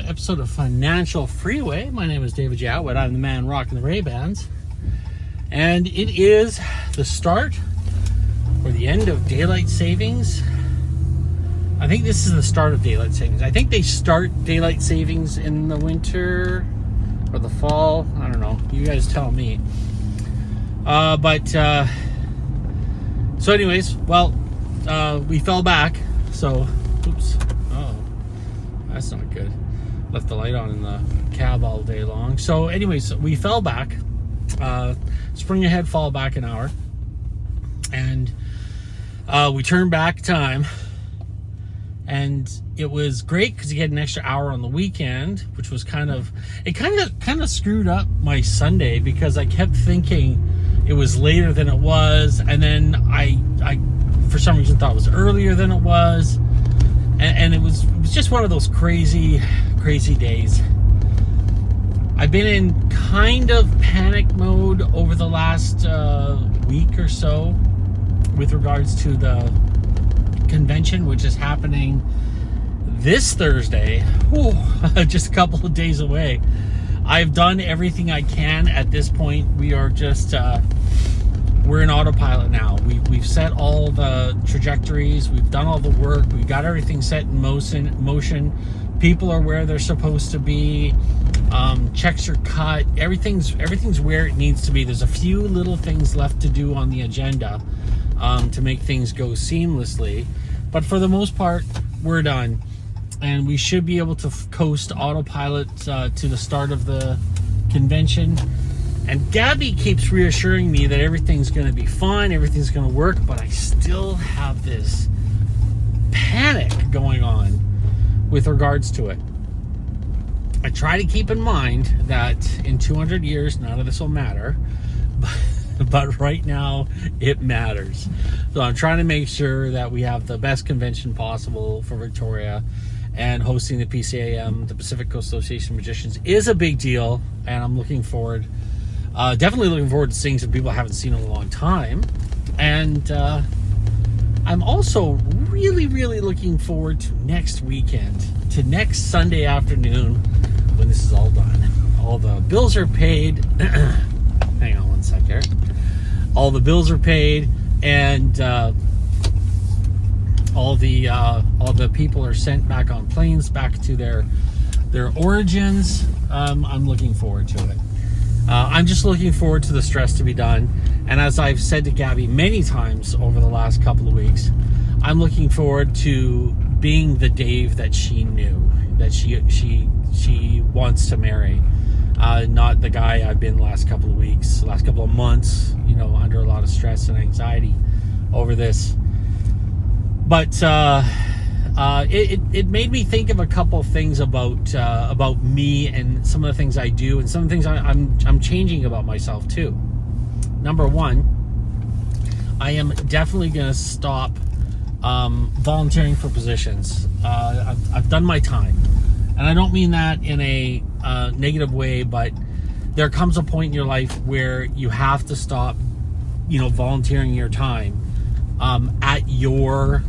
another episode of Financial Freeway. My name is David J. Atwood. I'm the man rocking the Ray-Bans. And it is the start or the end of daylight savings. I think this is the start of daylight savings. I think they start daylight savings in the winter or the fall. I don't know. You guys tell me. So anyways, well, we fell back. So, oops. Oh, that's not good. Left the light on in the cab all day long. So anyways, we fell back. Spring ahead, fall back an hour. And we turned back time. And it was great because you get an extra hour on the weekend, which was kind of screwed up my Sunday because I kept thinking it was later than it was, and then I for some reason thought it was earlier than it was, and it was just one of those crazy days. I've been in kind of panic mode over the last week or so with regards to the convention, which is happening this Thursday. Just a couple of days away. I've done everything I can at this point. We are just we're in autopilot now. We've set all the trajectories, we've done all the work, we've got everything set in motion. People are where they're supposed to be. Checks are cut. Everything's where it needs to be. There's a few little things left to do on the agenda to make things go seamlessly, but for the most part, we're done, and we should be able to coast autopilot to the start of the convention. And Gabby keeps reassuring me that everything's going to be fine, everything's going to work, but I still have this panic going on with regards to it. I try to keep in mind that in 200 years, none of this will matter, but right now it matters. So I'm trying to make sure that we have the best convention possible for Victoria, and hosting the PCAM, the Pacific Coast Association of Magicians, is a big deal, and I'm looking forward, definitely looking forward to seeing some people I haven't seen in a long time. And I'm also really looking forward to next weekend, to next Sunday afternoon when this is all done. All the bills are paid. Hang on one sec here. All the bills are paid, and all the people are sent back on planes back to their origins. I'm looking forward to it. I'm just looking forward to the stress to be done. And as I've said to Gabby many times over the last couple of weeks, I'm looking forward to being the Dave that she knew, that she wants to marry. Not the guy I've been the last couple of weeks, last couple of months, under a lot of stress and anxiety over this. But it made me think of a couple of things about me and some of the things I do, and some of the things I'm changing about myself too. Number one, I am definitely going to stop volunteering for positions. I've done my time, and I don't mean that in a negative way, but there comes a point in your life where you have to stop, volunteering your time at your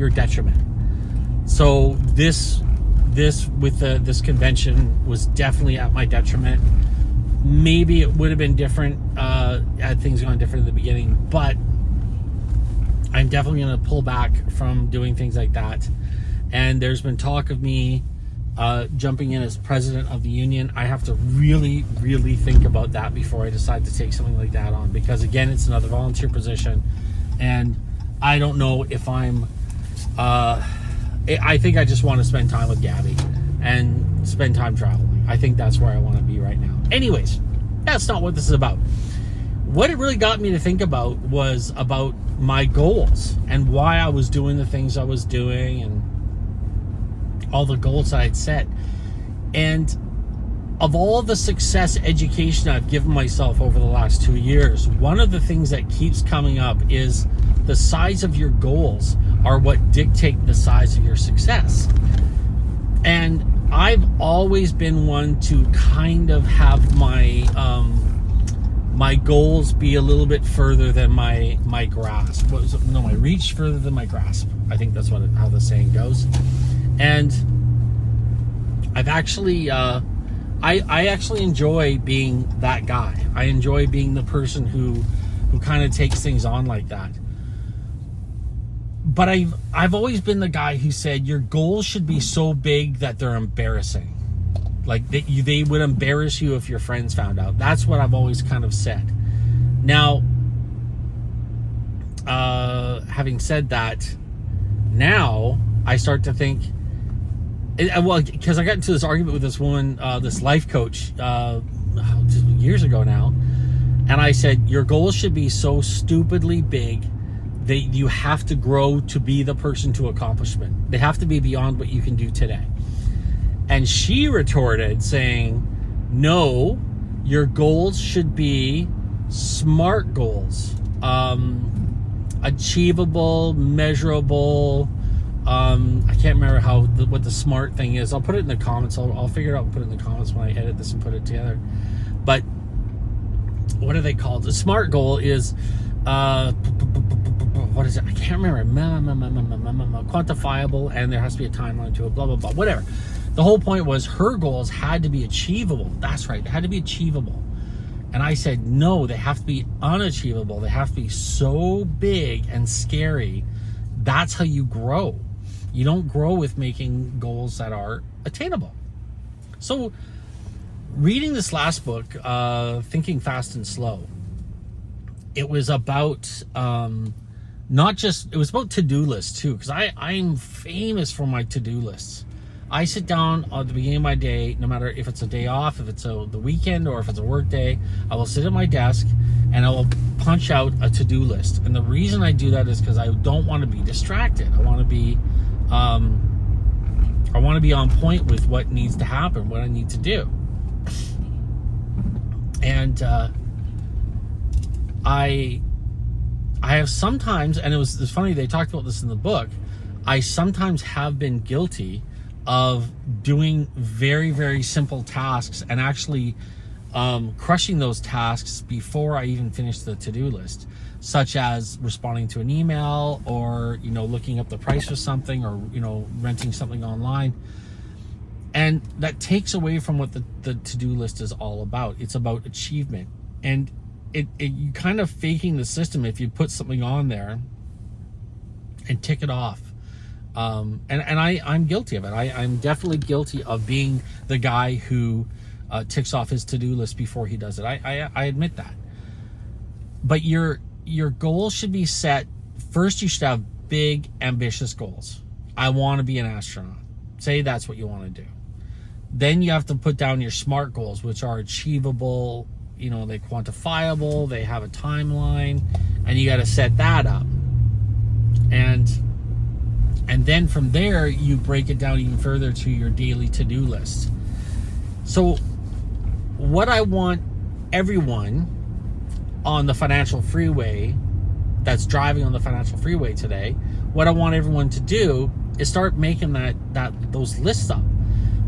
detriment. So this with this convention was definitely at my detriment. Maybe it would have been different had things gone different in the beginning, but I'm definitely going to pull back from doing things like that. And there's been talk of me jumping in as president of the union. I have to really think about that before I decide to take something like that on, because again, it's another volunteer position, and I don't know if I'm I think I just want to spend time with Gabby and spend time traveling. I think that's where I want to be right now. Anyways, that's not what this is about. What it really got me to think about was about my goals and why I was doing the things I was doing and all the goals I had set. And of all the success education I've given myself over the last 2 years, one of the things that keeps coming up is the size of your goals are what dictate the size of your success. And I've always been one to kind of have my my goals be a little bit further than my grasp. What was it? No, my reach further than my grasp. I think that's how the saying goes. And I've actually, I actually enjoy being that guy. I enjoy being the person who kind of takes things on like that. But I've always been the guy who said your goals should be so big that they're embarrassing. Like they would embarrass you if your friends found out. That's what I've always kind of said. Now, having said that, now I start to think, well, because I got into this argument with this woman, this life coach, years ago now, and I said, your goals should be so stupidly big that you have to grow to be the person to accomplishment. They have to be beyond what you can do today. And she retorted saying, no, your goals should be SMART goals. Achievable, measurable. I can't remember what the SMART thing is. I'll put it in the comments. I'll figure it out and put it in the comments when I edit this and put it together. But what are they called? The SMART goal is, what is it? I can't remember. Quantifiable, and there has to be a timeline to it, blah, blah, blah, whatever. The whole point was her goals had to be achievable. That's right. They had to be achievable. And I said, no, they have to be unachievable. They have to be so big and scary. That's how you grow. You don't grow with making goals that are attainable. So reading this last book, Thinking Fast and Slow, it was about it was about to-do lists too, because I'm famous for my to-do lists. I sit down at the beginning of my day, no matter if it's a day off, if it's the weekend, or if it's a work day, I will sit at my desk and I will punch out a to-do list. And the reason I do that is because I don't want to be distracted. I want to be on point with what needs to happen, what I need to do. And I have sometimes, and it's funny, they talked about this in the book, I sometimes have been guilty of doing very, very simple tasks and actually crushing those tasks before I even finish the to-do list, such as responding to an email, or looking up the price of something, or renting something online. And that takes away from what the to-do list is all about. It's about achievement, and you kind of faking the system if you put something on there and tick it off. And I'm guilty of it. I'm definitely guilty of being the guy who ticks off his to-do list before he does it. I admit that. But your goals should be set. First, you should have big, ambitious goals. I want to be an astronaut. Say that's what you want to do. Then you have to put down your SMART goals, which are achievable, they're quantifiable, they have a timeline, and you got to set that up. And then from there, you break it down even further to your daily to-do list. So what I want everyone on the financial freeway that's driving on the financial freeway today, what I want everyone to do is start making those lists up.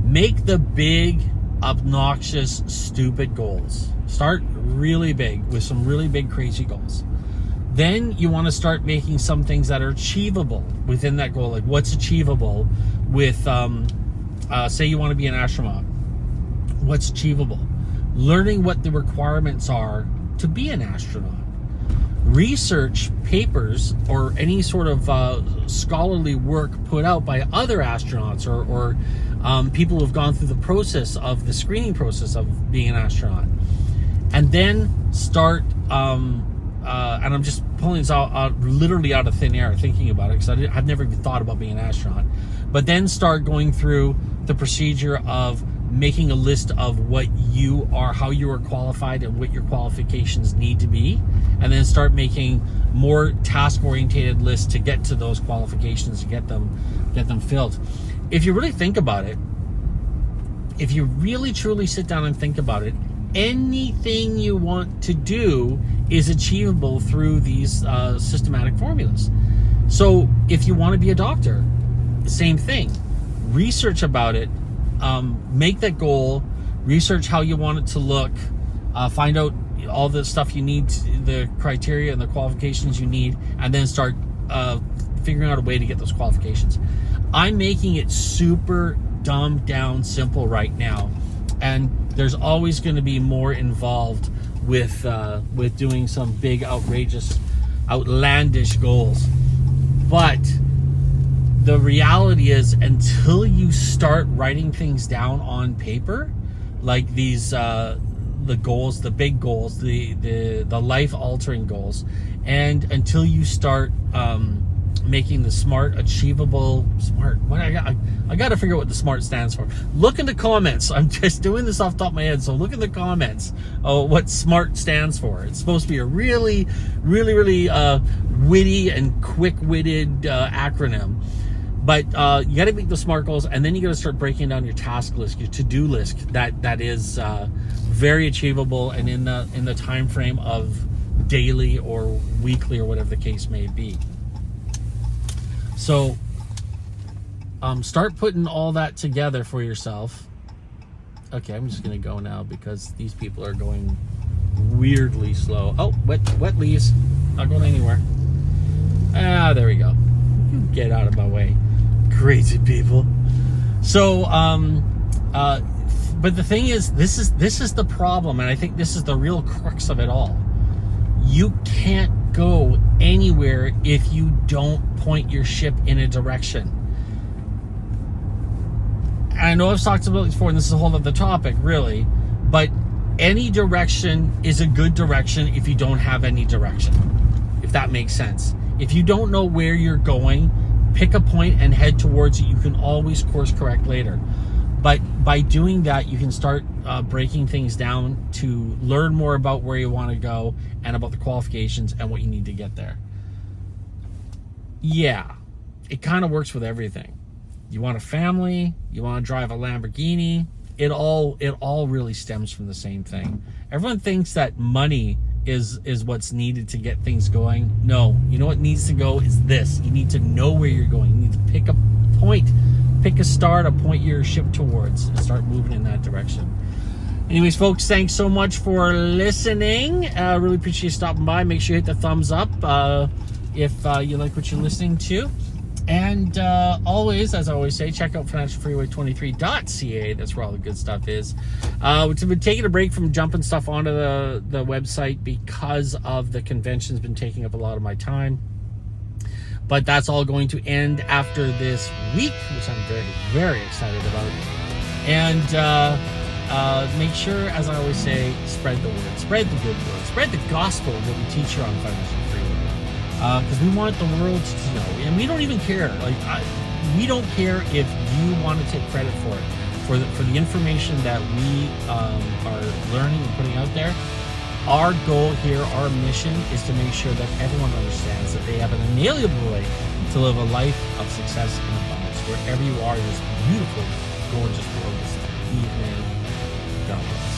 Make the big, obnoxious, stupid goals. Start really big with some really big, crazy goals. Then you want to start making some things that are achievable within that goal. Like, what's achievable with, say you want to be an astronaut. What's achievable? Learning what the requirements are to be an astronaut. Research papers or any sort of scholarly work put out by other astronauts or people who have gone through the process of the screening process of being an astronaut. And then start, and I'm just pulling this out literally out of thin air, thinking about it, because I've never even thought about being an astronaut. But then start going through the procedure of making a list of what you are, how you are qualified, and what your qualifications need to be, and then start making more task-oriented lists to get to those qualifications, to get them filled. If you really think about it, if you really truly sit down and think about it, anything you want to do is achievable through these systematic formulas. So if you want to be a doctor, same thing. Research about it, make that goal, research how you want it to look, find out all the stuff you need, the criteria and the qualifications you need, and then start figuring out a way to get those qualifications. I'm making it super dumbed down simple right now, and there's always going to be more involved with doing some big, outrageous, outlandish goals. But the reality is, until you start writing things down on paper, like these the goals, the big goals, the life-altering goals, and until you start making the SMART achievable. SMART, what I got to figure out what the SMART stands for. Look in the comments. I'm just doing this off the top of my head, so look in the comments what SMART stands for. It's supposed to be a really witty and quick-witted acronym. But you got to make the SMART goals, and then you got to start breaking down your task list, your to-do list. That is very achievable, and in the time frame of daily or weekly or whatever the case may be. So start putting all that together for yourself. Okay, I'm just gonna go now because these people are going weirdly slow. Oh, wet leaves, not going anywhere. Ah, there we go. You get out of my way, crazy people. So but the thing is, this is the problem, and I think this is the real crux of it all. You can't go anywhere if you don't point your ship in a direction. And I know I've talked about it before, and this is a whole other topic, really, but any direction is a good direction if you don't have any direction, if that makes sense. If you don't know where you're going, pick a point and head towards it. You can always course correct later. But by doing that, you can start breaking things down to learn more about where you want to go and about the qualifications and what you need to get there. Yeah, it kind of works with everything. You want a family, you want to drive a Lamborghini, it all really stems from the same thing. Everyone thinks that money is what's needed to get things going. No, you know what needs to go is this. You need to know where you're going. You need to pick a point, pick a star to point your ship towards and start moving in that direction. Anyways, folks, thanks so much for listening. Really appreciate you stopping by. Make sure you hit the thumbs up if you like what you're listening to. And always, as I always say, check out financialfreeway23.ca. That's where all the good stuff is. We've been taking a break from jumping stuff onto the website because of the convention's been taking up a lot of my time. But that's all going to end after this week, which I'm very, very excited about. And make sure, as I always say, spread the word, spread the good word, spread the gospel that we teach here on Financial Freeway. Because we want the world to know, and we don't even care. We don't care if you want to take credit for it, for the information that we are learning and putting out there. Our goal here, our mission, is to make sure that everyone understands that they have an inalienable right to live a life of success and abundance wherever you are in this beautiful, gorgeous world this evening. God bless.